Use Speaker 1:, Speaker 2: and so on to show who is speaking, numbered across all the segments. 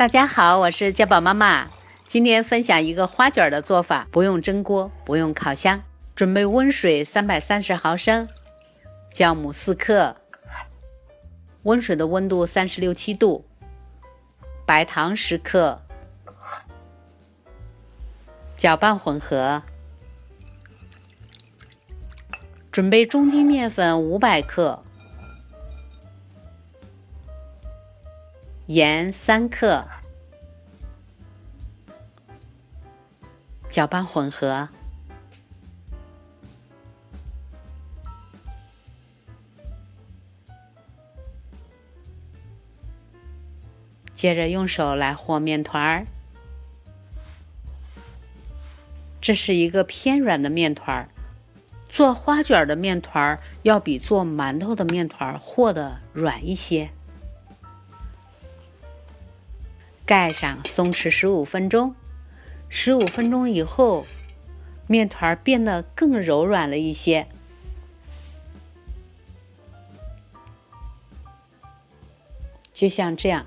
Speaker 1: 大家好，我是家宝妈妈。今天分享一个花卷的做法，不用蒸锅，不用烤箱。准备温水330毫升，酵母4克，温水的温度36、7度，白糖10克，搅拌混合。准备中筋面粉500克，盐3克，搅拌混合。接着用手来和面团儿，这是一个偏软的面团儿。做花卷的面团儿要比做馒头的面团儿和得软一些。盖上，松弛15分钟。15分钟以后，面团变得更柔软了一些。就像这样，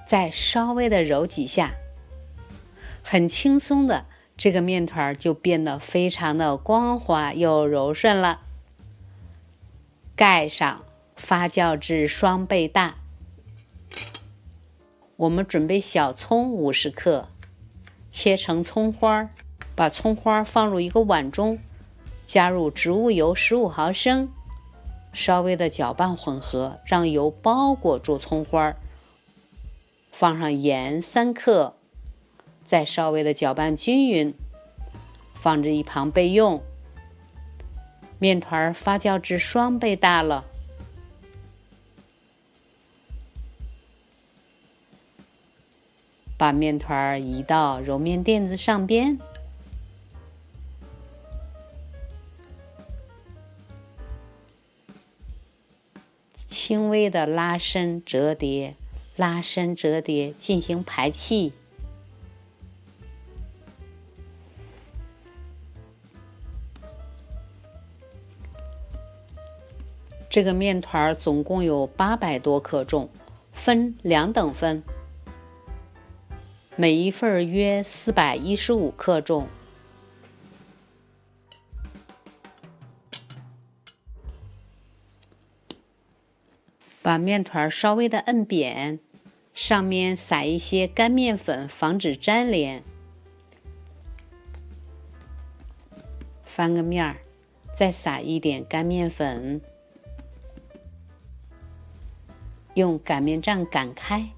Speaker 1: 再稍微的揉几下，很轻松的，这个面团就变得非常的光滑又柔顺了。盖上，发酵至双倍大。我们准备小葱50克，切成葱花，把葱花放入一个碗中，加入植物油15毫升，稍微的搅拌混合，让油包裹住葱花。放上盐3克，再稍微的搅拌均匀，放置一旁备用。面团发酵至双倍大了，把面团移到揉面垫子上边，轻微的拉伸折叠，拉伸折叠进行排气。这个面团总共有800多克重，分2等份，每一份约415克重。把面团稍微的摁扁，上面撒一些干面粉，防止粘连。翻个面儿，再撒一点干面粉，用擀面杖擀开。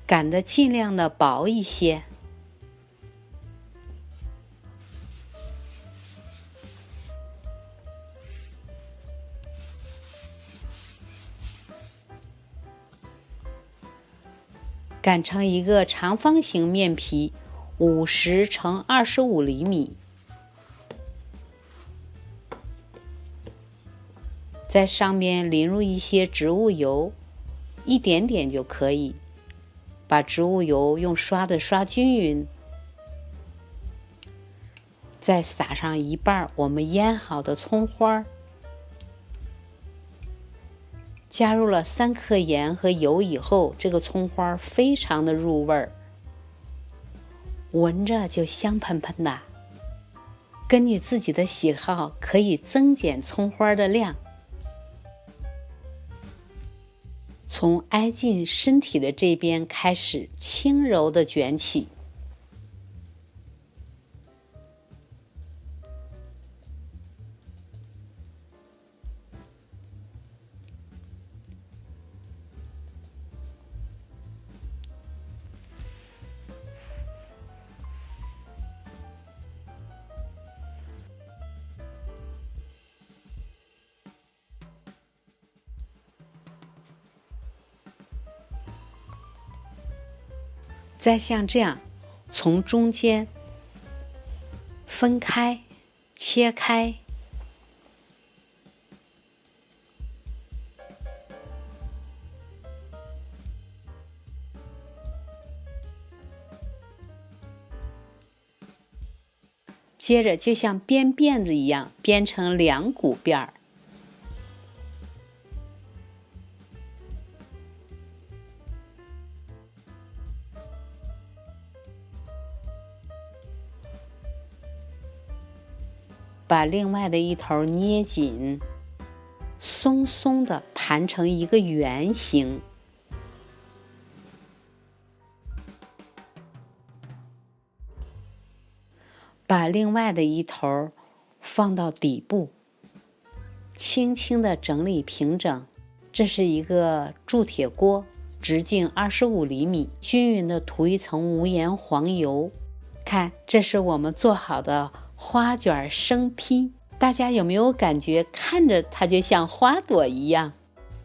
Speaker 1: 擀得尽量的薄一些。擀成一个长方形面皮，50乘25厘米。在上面淋入一些植物油，一点点就可以。把植物油用刷子刷均匀，再撒上一半我们腌好的葱花，加入了3克盐和油以后，这个葱花非常的入味儿，闻着就香喷喷的。根据自己的喜好，可以增减葱花的量。从挨近身体的这边开始轻柔的卷起。再像这样从中间分开切开，接着就像编辫子一样编成2股辫儿。把另外的一头捏紧，松松的盘成一个圆形。把另外的一头放到底部，轻轻地整理平整。这是一个铸铁锅，直径25厘米，均匀地涂一层无盐黄油。看，这是我们做好的花卷生坯，大家有没有感觉看着它就像花朵一样？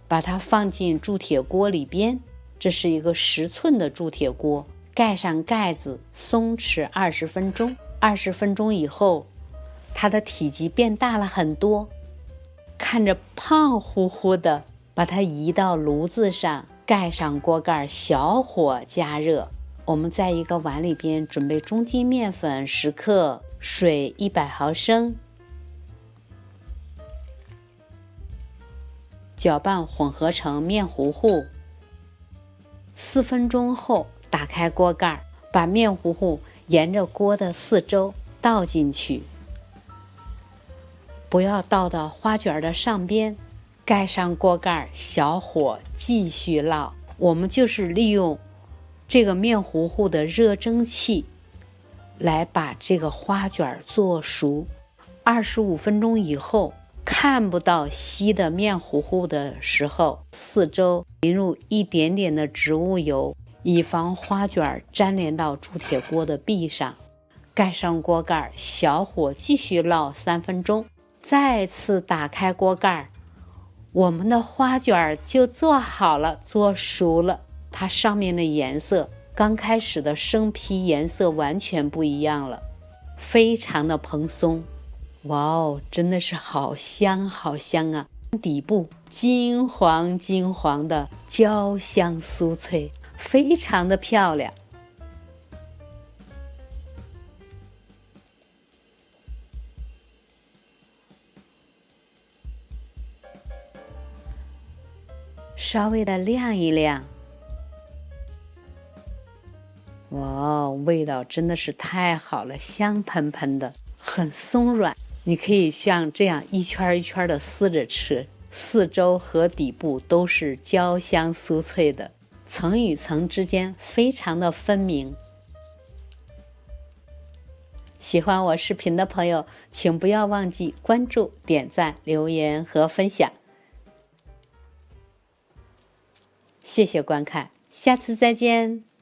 Speaker 1: 把它放进铸铁锅里边，这是一个10寸的铸铁锅，盖上盖子，松弛20分钟。20分钟以后，它的体积变大了很多，看着胖乎乎的。把它移到炉子上，盖上锅盖，小火加热。我们在一个碗里边准备中筋面粉10克，水100毫升，搅拌混合成面糊糊。4分钟后，打开锅盖，把面糊糊沿着锅的四周倒进去，不要倒到花卷的上边。盖上锅盖，小火继续烙。我们就是利用这个面糊糊的热蒸汽来把这个花卷做熟。25分钟以后，看不到稀的面糊糊的时候，四周淋入一点点的植物油，以防花卷粘连到铸铁锅的壁上。盖上锅盖，小火继续烙3分钟，再次打开锅盖，我们的花卷就做好了，做熟了。它上面的颜色，刚开始的生坯颜色完全不一样了，非常的蓬松。哇哦，真的是好香好香啊！底部金黄金黄的，焦香酥脆，非常的漂亮。稍微的晾一晾。哇哦，味道真的是太好了，香喷喷的，很松软。你可以像这样一圈一圈的撕着吃，四周和底部都是焦香酥脆的，层与层之间非常的分明。喜欢我视频的朋友，请不要忘记关注、点赞、留言和分享。谢谢观看，下次再见。